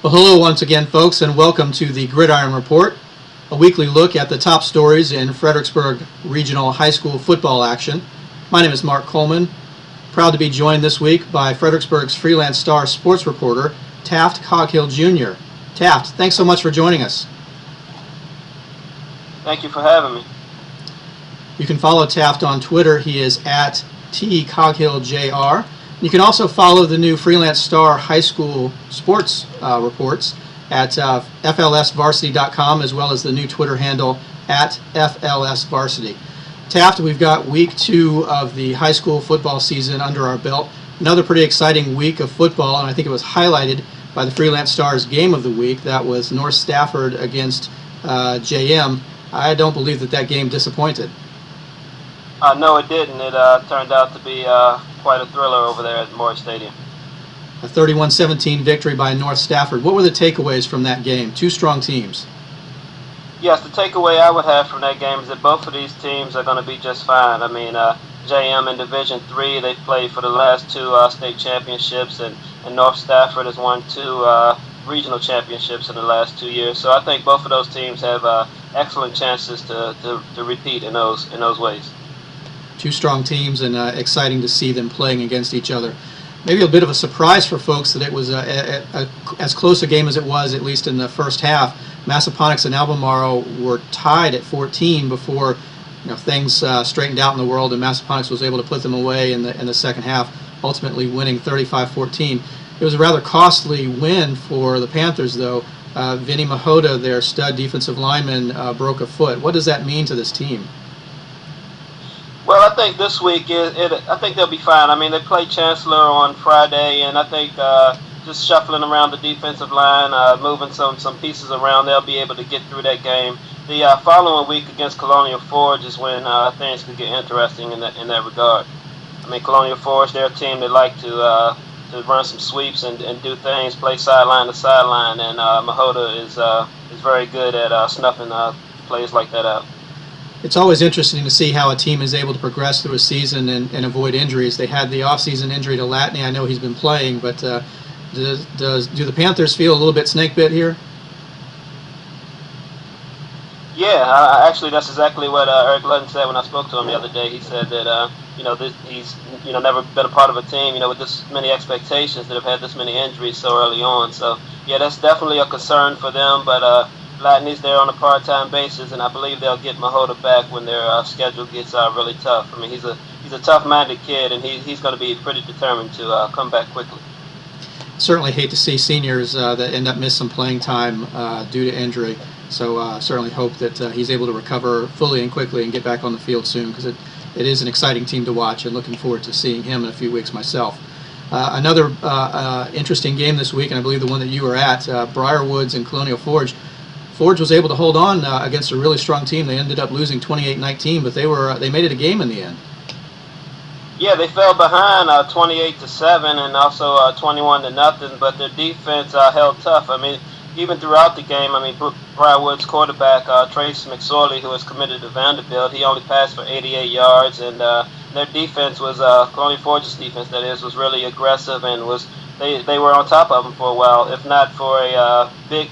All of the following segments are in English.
Well, hello once again, folks, and welcome to the Gridiron Report, a weekly look at the top stories in Fredericksburg Regional High School football action. My name is Mark Coleman, proud to be joined this week by Fredericksburg's Freelance Star sports reporter, Taft Coghill Jr. Taft, thanks so much for joining us. Thank you for having me. You can follow Taft on Twitter. He is at TCoghillJR. You can also follow the new Freelance Star high school sports reports at flsvarsity.com, as well as the new Twitter handle at flsvarsity. Taft, we've got week 2 of the high school football season under our belt. Another pretty exciting week of football, and I think it was highlighted by the Freelance Star's game of the week. That was North Stafford against JM. I don't believe that game disappointed. No, it didn't. It turned out to be quite a thriller over there at Morris Stadium. A 31-17 victory by North Stafford. What were the takeaways from that game? Two strong teams. Yes, the takeaway I would have from that game is that both of these teams are going to be just fine. I mean, JM in Division III, they've played for the last 2 state championships, and North Stafford has won 2 regional championships in the last 2 years. So I think both of those teams have excellent chances to repeat in those ways. Two strong teams, and exciting to see them playing against each other. Maybe a bit of a surprise for folks that it was as close a game as it was, at least in the first half. Massaponax and Albemarle were tied at 14 before things straightened out in the world, and Massaponax was able to put them away in the second half, ultimately winning 35-14. It was a rather costly win for the Panthers, though. Vinny Mahota, their stud defensive lineman, broke a foot. What does that mean to this team? Well, I think this week, I think they'll be fine. I mean, they play Chancellor on Friday, and I think just shuffling around the defensive line, moving some pieces around, they'll be able to get through that game. The following week against Colonial Forge is when things could get interesting in that regard. I mean, Colonial Forge, they're a team that like to run some sweeps and do things, play sideline to sideline, and Mahota is very good at snuffing plays like that out. It's always interesting to see how a team is able to progress through a season and avoid injuries. They had the off-season injury to Latney. I know he's been playing, but do the Panthers feel a little bit snake bit here? Yeah, actually, that's exactly what Eric Ludden said when I spoke to him the other day. He said that he's never been a part of a team with this many expectations that have had this many injuries so early on. So yeah, that's definitely a concern for them. But Latney's there on a part-time basis, and I believe they'll get Mahota back when their schedule gets really tough. I mean, he's a tough-minded kid, and he's going to be pretty determined to come back quickly. Certainly hate to see seniors that end up missing some playing time due to injury. So certainly hope that he's able to recover fully and quickly and get back on the field soon, because it is an exciting team to watch, and looking forward to seeing him in a few weeks myself. Another interesting game this week, and I believe the one that you were at, Briarwoods and Colonial Forge. Forge was able to hold on against a really strong team. They ended up losing 28-19, but they made it a game in the end. Yeah, they fell behind 28-7 and also 21-0, but their defense held tough. I mean, even throughout the game, Briarwood's quarterback, Trace McSorley, who was committed to Vanderbilt, he only passed for 88 yards, and their defense was, Colonial Forge's defense, that is, was really aggressive, and they were on top of them for a while, if not for a big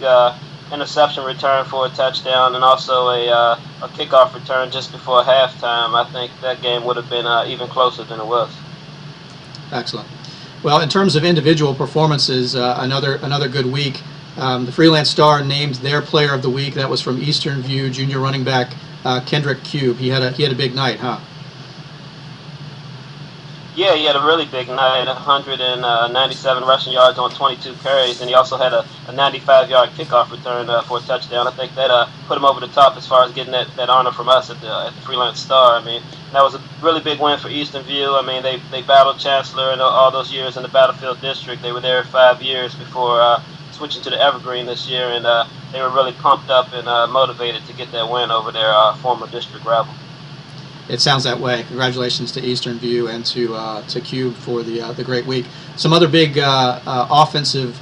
interception return for a touchdown, and also a kickoff return just before halftime. I think that game would have been even closer than it was. Excellent. Well, in terms of individual performances, another good week. The Freelance Star named their player of the week. That was from Eastern View junior running back Kendrick Cube. He had a big night, huh? Yeah, he had a really big night, 197 rushing yards on 22 carries, and he also had a 95-yard kickoff return for a touchdown. I think that put him over the top as far as getting that honor from us at the Freelance Star. I mean, that was a really big win for Eastern View. I mean, they battled Chancellor in all those years in the Battlefield District. They were there 5 years before switching to the Evergreen this year, and they were really pumped up and motivated to get that win over their former district rival. It sounds that way. Congratulations to Eastern View and to Cube for the great week. Some other big offensive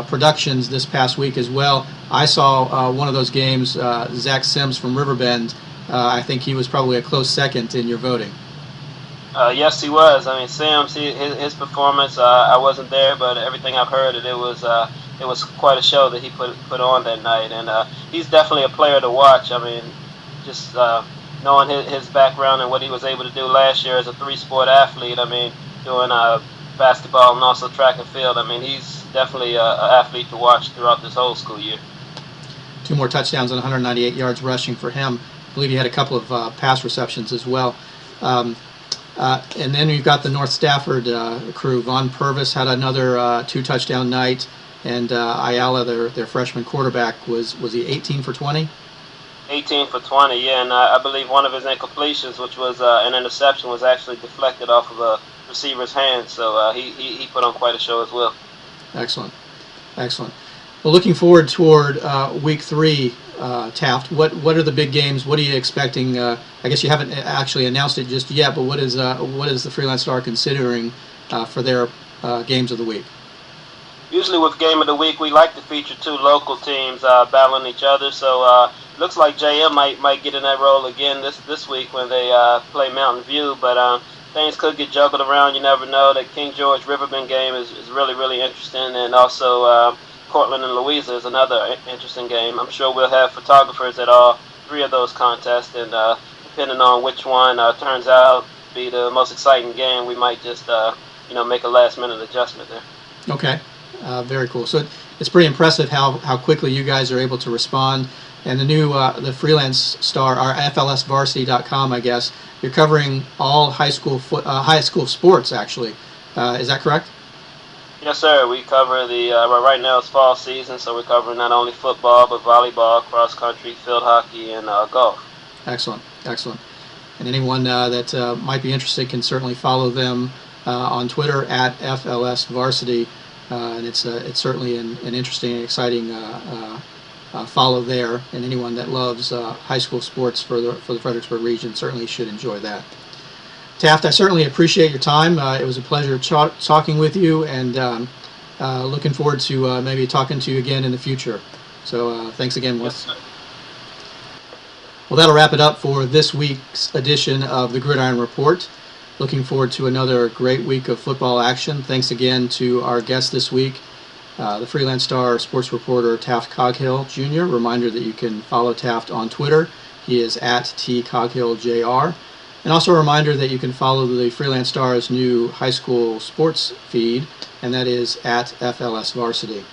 productions this past week as well. I saw one of those games, Zach Sims from Riverbend. I think he was probably a close second in your voting. Yes, he was. I mean, Sims, his performance, I wasn't there, but everything I've heard, it was it was quite a show that he put on that night. And he's definitely a player to watch. I mean, just knowing his background and what he was able to do last year as a three-sport athlete. I mean, doing basketball and also track and field. I mean, he's definitely an athlete to watch throughout this whole school year. 2 more touchdowns and 198 yards rushing for him. I believe he had a couple of pass receptions as well. And then you've got the North Stafford crew. Von Purvis had another 2-touchdown night, and Ayala, their freshman quarterback, was he 18 for 20? 18 for 20, yeah, and I believe one of his incompletions, which was an interception, was actually deflected off of a receiver's hand, so he put on quite a show as well. Excellent, excellent. Well, looking forward toward week 3, Taft. What are the big games? What are you expecting? I guess you haven't actually announced it just yet, but what is the Freelance Star considering for their games of the week? Usually with Game of the Week, we like to feature 2 local teams battling each other. So looks like JM might get in that role again this week when they play Mountain View. But things could get juggled around. You never know. The King George Riverbend game is really, really interesting. And also Cortland and Louisa is another interesting game. I'm sure we'll have photographers at all 3 of those contests. And depending on which one turns out to be the most exciting game, we might just make a last-minute adjustment there. Okay. Very cool. So it's pretty impressive how quickly you guys are able to respond. And the new the Freelance Star, our FLSvarsity.com, I guess, you're covering all high school sports actually. Is that correct? Yes, sir. We cover the right now it's fall season, so we're covering not only football but volleyball, cross country, field hockey, and golf. Excellent, excellent. And anyone that might be interested can certainly follow them on Twitter at FLSvarsity. And it's certainly an interesting and exciting follow there, and anyone that loves high school sports for the Fredericksburg region certainly should enjoy that. Taft, I certainly appreciate your time. It was a pleasure talking with you, and looking forward to maybe talking to you again in the future. So thanks again, Wes. Yes, well, that'll wrap it up for this week's edition of the Gridiron Report. Looking forward to another great week of football action. Thanks again to our guest this week, the Freelance Star sports reporter Taft Coghill Jr. Reminder that you can follow Taft on Twitter. He is at @TCoghillJR. And also a reminder that you can follow the Freelance Star's new high school sports feed, and that is at FLSvarsity.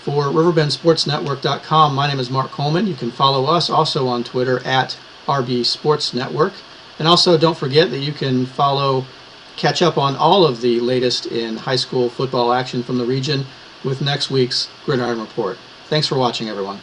For RiverbendSportsNetwork.com, my name is Mark Coleman. You can follow us also on Twitter at RB Sports Network. And also don't forget that you can catch up on all of the latest in high school football action from the region with next week's Gridiron Report. Thanks for watching, everyone.